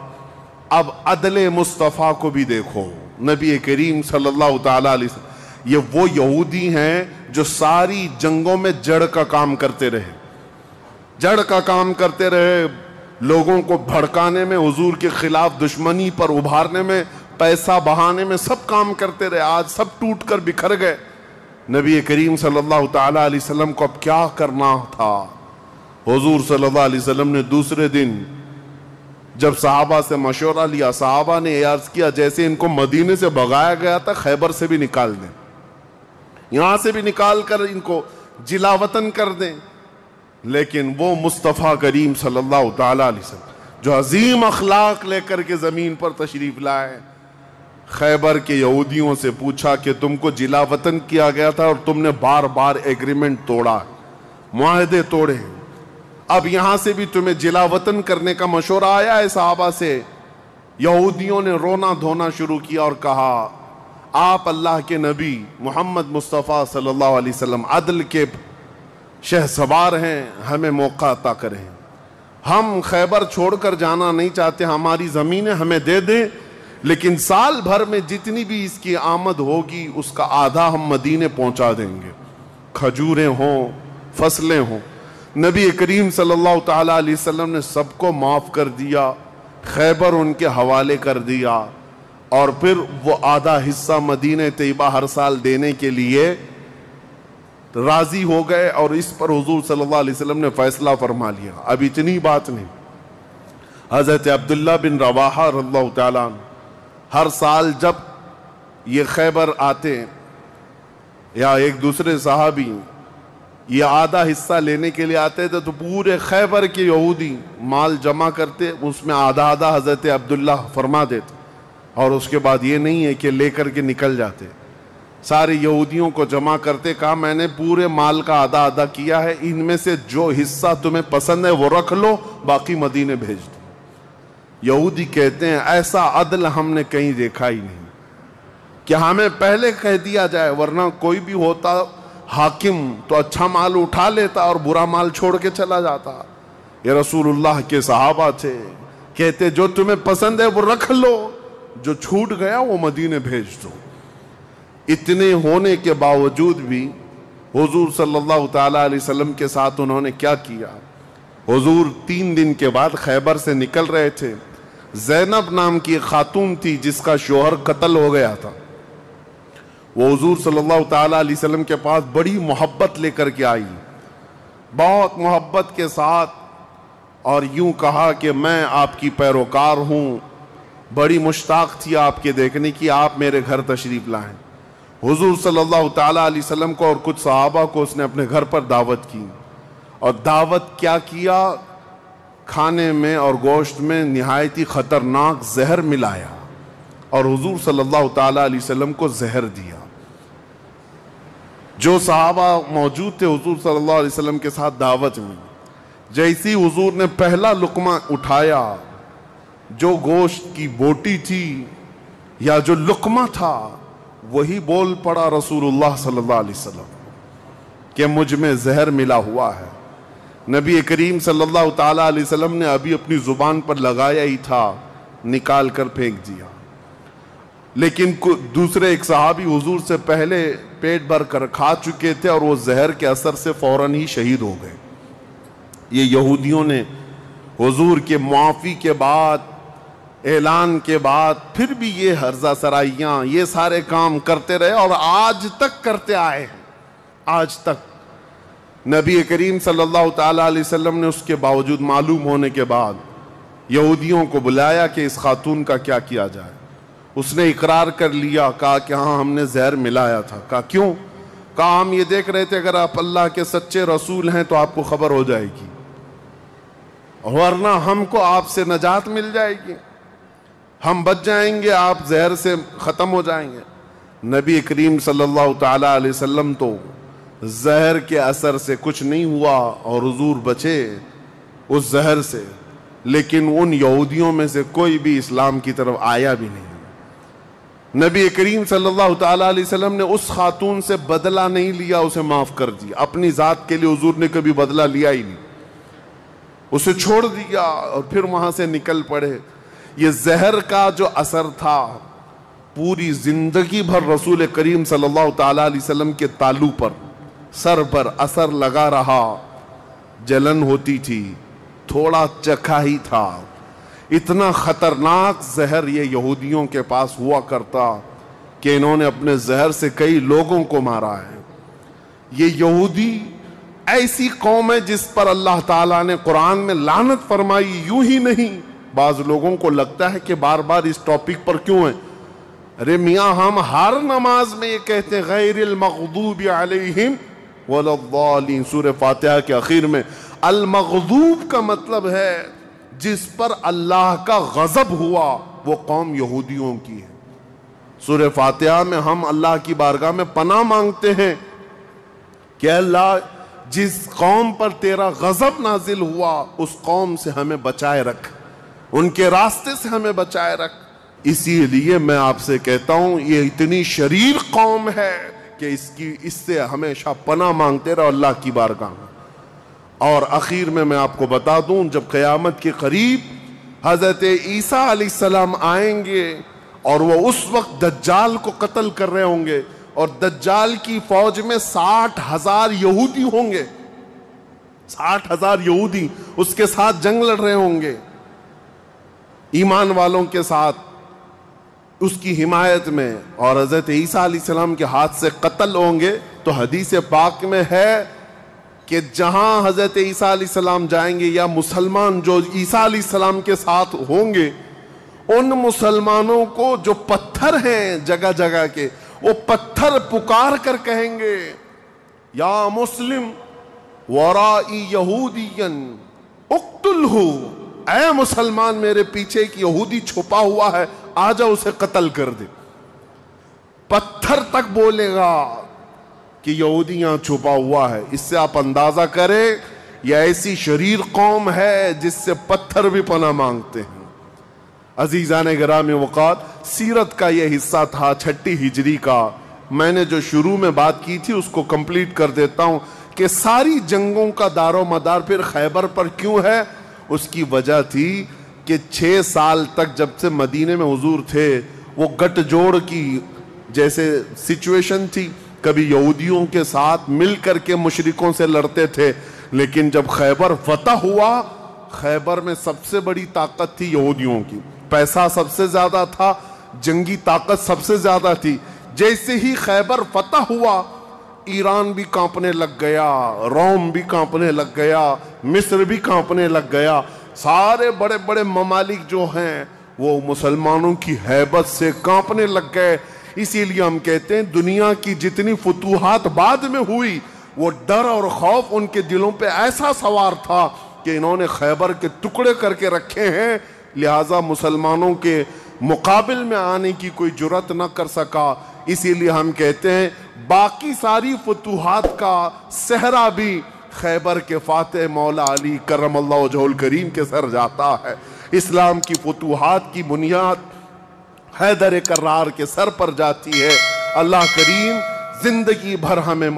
اب عدل مصطفیٰ کو بھی دیکھو. نبی کریم صلی اللہ تعالی علیہ وسلم، یہ وہ یہودی ہیں جو ساری جنگوں میں جڑ کا کام کرتے رہے، جڑ کا کام کرتے رہے، لوگوں کو بھڑکانے میں، حضور کے خلاف دشمنی پر ابھارنے میں، پیسہ بہانے میں، سب کام کرتے رہے. آج سب ٹوٹ کر بکھر گئے. نبی کریم صلی اللہ تعالی علیہ وسلم کو اب کیا کرنا تھا. حضور صلی اللہ علیہ وسلم نے دوسرے دن جب صحابہ سے مشورہ لیا، صحابہ نے عرض کیا جیسے ان کو مدینے سے بھگایا گیا تھا خیبر سے بھی نکال دیں، یہاں سے بھی نکال کر ان کو جلا وطن کر دیں. لیکن وہ مصطفیٰ کریم صلی اللہ تعالی علیہ وسلم جو عظیم اخلاق لے کر کے زمین پر تشریف لائے، خیبر کے یہودیوں سے پوچھا کہ تم کو جلا وطن کیا گیا تھا اور تم نے بار بار ایگریمنٹ توڑا، معاہدے توڑے، اب یہاں سے بھی تمہیں جلا وطن کرنے کا مشورہ آیا ہے صحابہ سے. یہودیوں نے رونا دھونا شروع کیا اور کہا آپ اللہ کے نبی محمد مصطفیٰ صلی اللہ علیہ وسلم عدل کے شہسوار ہیں، ہمیں موقع عطا کریں. ہم خیبر چھوڑ کر جانا نہیں چاہتے، ہماری زمینیں ہمیں دے دیں، لیکن سال بھر میں جتنی بھی اس کی آمد ہوگی اس کا آدھا ہم مدینے پہنچا دیں گے، کھجوریں ہوں، فصلیں ہوں. نبی کریم صلی اللہ تعالی علیہ وسلم نے سب کو معاف کر دیا، خیبر ان کے حوالے کر دیا، اور پھر وہ آدھا حصہ مدینہ طیبہ ہر سال دینے کے لیے راضی ہو گئے. اور اس پر حضور صلی اللہ علیہ وسلم نے فیصلہ فرما لیا. اب اتنی بات نہیں، حضرت عبداللہ بن رواحہ رضی اللہ تعالیٰ عنہ ہر سال جب یہ خیبر آتے یا ایک دوسرے صحابی یہ آدھا حصہ لینے کے لیے آتے تھے تو پورے خیبر کے یہودی مال جمع کرتے، اس میں آدھا آدھا حضرت عبداللہ فرما دیتے، اور اس کے بعد یہ نہیں ہے کہ لے کر کے نکل جاتے، سارے یہودیوں کو جمع کرتے، کہا میں نے پورے مال کا آدھا آدھا کیا ہے، ان میں سے جو حصہ تمہیں پسند ہے وہ رکھ لو، باقی مدینے بھیج دو. یہودی کہتے ہیں ایسا عدل ہم نے کہیں دیکھا ہی نہیں کہ ہمیں پہلے کہہ دیا جائے، ورنہ کوئی بھی ہوتا حاکم تو اچھا مال اٹھا لیتا اور برا مال چھوڑ کے چلا جاتا. یہ رسول اللہ کے صحابہ تھے، کہتے جو تمہیں پسند ہے وہ رکھ لو، جو چھوٹ گیا وہ مدینے بھیج دو. اتنے ہونے کے باوجود بھی حضور صلی اللہ تعالی علیہ وسلم کے ساتھ انہوں نے کیا کیا. حضور 3 دن کے بعد خیبر سے نکل رہے تھے. زینب نام کی ایک خاتون تھی جس کا شوہر قتل ہو گیا تھا، وہ حضور صلی اللہ تعالی علیہ وسلم کے پاس بڑی محبت لے کر کے آئی، بہت محبت کے ساتھ، اور یوں کہا کہ میں آپ کی پیروکار ہوں، بڑی مشتاق تھی آپ کے دیکھنے کی، آپ میرے گھر تشریف لائیں. حضور صلی اللہ تعالی علیہ وسلم کو اور کچھ صحابہ کو اس نے اپنے گھر پر دعوت کی، اور دعوت کیا کیا، کھانے میں اور گوشت میں نہایت ہی خطرناک زہر ملایا اور حضور صلی اللہ تعالی علیہ وسلم کو زہر دیا. جو صحابہ موجود تھے حضور صلی اللہ علیہ وسلم کے ساتھ دعوت میں، جیسی حضور نے پہلا لقمہ اٹھایا، جو گوشت کی بوٹی تھی یا جو لقمہ تھا وہی بول پڑا رسول اللہ صلی اللہ علیہ وسلم. کہ مجھ میں زہر ملا ہوا ہے۔ نبی کریم صلی اللہ تعالیٰ علیہ وسلم نے ابھی اپنی زبان پر لگایا ہی تھا، نکال کر پھینک دیا، لیکن دوسرے ایک صحابی حضور سے پہلے پیٹ بھر کر کھا چکے تھے اور وہ زہر کے اثر سے فوراً ہی شہید ہو گئے۔ یہ یہودیوں نے حضور کے معافی کے بعد، اعلان کے بعد پھر بھی یہ ہرزہ سرائیاں، یہ سارے کام کرتے رہے اور آج تک کرتے آئے ہیں۔ آج تک نبی کریم صلی اللہ تعالیٰ علیہ وسلم نے اس کے باوجود معلوم ہونے کے بعد یہودیوں کو بلایا کہ اس خاتون کا کیا کیا جائے۔ اس نے اقرار کر لیا، کہا کہ ہاں ہم نے زہر ملایا تھا۔ کہا کیوں؟ کہا ہم یہ دیکھ رہے تھے اگر آپ اللہ کے سچے رسول ہیں تو آپ کو خبر ہو جائے گی، ورنہ ہم کو آپ سے نجات مل جائے گی، ہم بچ جائیں گے، آپ زہر سے ختم ہو جائیں گے۔ نبی کریم صلی اللہ تعالیٰ علیہ وسلم تو زہر کے اثر سے کچھ نہیں ہوا اور حضور بچے اس زہر سے، لیکن ان یہودیوں میں سے کوئی بھی اسلام کی طرف آیا بھی نہیں۔ نبی کریم صلی اللہ تعالیٰ علیہ وسلم نے اس خاتون سے بدلہ نہیں لیا، اسے معاف کر دیا۔ اپنی ذات کے لیے حضور نے کبھی بدلہ لیا ہی نہیں، اسے چھوڑ دیا اور پھر وہاں سے نکل پڑے۔ یہ زہر کا جو اثر تھا پوری زندگی بھر رسول کریم صلی اللہ تعالیٰ علیہ وسلم کے تالو پر، سر پر اثر لگا رہا، جلن ہوتی تھی، تھوڑا چکھا ہی تھا۔ اتنا خطرناک زہر یہ یہودیوں کے پاس ہوا کرتا کہ انہوں نے اپنے زہر سے کئی لوگوں کو مارا ہے۔ یہ یہودی ایسی قوم ہے جس پر اللہ تعالیٰ نے قرآن میں لعنت فرمائی۔ یوں ہی نہیں، بعض لوگوں کو لگتا ہے کہ بار بار اس ٹاپک پر کیوں ہیں؟ ارے میاں، ہم ہر نماز میں یہ کہتے ہیں غیر المغضوب علیہم ولا الضالین، سورہ فاتحہ کے آخر میں المغضوب کا مطلب ہے جس پر اللہ کا غضب ہوا، وہ قوم یہودیوں کی ہے۔ سورہ فاتحہ میں ہم اللہ کی بارگاہ میں پناہ مانگتے ہیں کہ اللہ جس قوم پر تیرا غضب نازل ہوا اس قوم سے ہمیں بچائے رکھ، ان کے راستے سے ہمیں بچائے رکھ۔ اسی لیے میں آپ سے کہتا ہوں یہ اتنی شریر قوم ہے کہ اس سے ہمیشہ پناہ مانگتے رہو اللہ کی بارگاہ میں۔ اور اخیر میں آپ کو بتا دوں، جب قیامت کے قریب حضرت عیسیٰ علیہ السلام آئیں گے اور وہ اس وقت دجال کو قتل کر رہے ہوں گے اور دجال کی فوج میں 60,000 یہودی ہوں گے، 60,000 یہودی اس کے ساتھ جنگ لڑ رہے ہوں گے، ایمان والوں کے ساتھ اس کی حمایت میں، اور حضرت عیسیٰ علیہ السلام کے ہاتھ سے قتل ہوں گے۔ تو حدیث پاک میں ہے کہ جہاں حضرت عیسیٰ علیہ السلام جائیں گے یا مسلمان جو عیسیٰ علیہ السلام کے ساتھ ہوں گے، ان مسلمانوں کو جو پتھر ہیں جگہ جگہ کے، وہ پتھر پکار کر کہیں گے یا مسلم ورائی یہودین اقتلہ، اے مسلمان میرے پیچھے ایک یہودی چھپا ہوا ہے، آ جا اسے قتل کر دے۔ پتھر تک بولے گا کہ یہودی یہاں چھپا ہوا ہے۔ اس سے آپ اندازہ کریں یہ ایسی شریر قوم ہے جس سے پتھر بھی پناہ مانگتے ہیں۔ عزیزان گرامی وقات، سیرت کا یہ حصہ تھا 6 ہجری کا۔ میں نے جو شروع میں بات کی تھی اس کو کمپلیٹ کر دیتا ہوں کہ ساری جنگوں کا دار و مدار پھر خیبر پر کیوں ہے۔ اس کی وجہ تھی کہ 6 سال تک جب سے مدینے میں حضور تھے وہ گٹ جوڑ کی جیسے سچویشن تھی، کبھی یہودیوں کے ساتھ مل کر کے مشرکوں سے لڑتے تھے، لیکن جب خیبر فتح ہوا، خیبر میں سب سے بڑی طاقت تھی یہودیوں کی، پیسہ سب سے زیادہ تھا، جنگی طاقت سب سے زیادہ تھی۔ جیسے ہی خیبر فتح ہوا، ایران بھی کانپنے لگ گیا، روم بھی کانپنے لگ گیا، مصر بھی کانپنے لگ گیا، سارے بڑے بڑے ممالک جو ہیں وہ مسلمانوں کی ہیبت سے کانپنے لگ گئے۔ اسی لیے ہم کہتے ہیں دنیا کی جتنی فتوحات بعد میں ہوئی، وہ ڈر اور خوف ان کے دلوں پہ ایسا سوار تھا کہ انہوں نے خیبر کے ٹکڑے کر کے رکھے ہیں، لہٰذا مسلمانوں کے مقابل میں آنے کی کوئی جرات نہ کر سکا۔ اسی لیے ہم کہتے ہیں باقی ساری فتوحات کا صحرا بھی خیبر کے فاتح مولا علی کرم اللہ وجہہ الکریم کے سر جاتا ہے۔ اسلام کی فتوحات کی بنیاد حیدر کرار کے سر پر جاتی ہے۔ اللہ کریم زندگی بھر ہمیں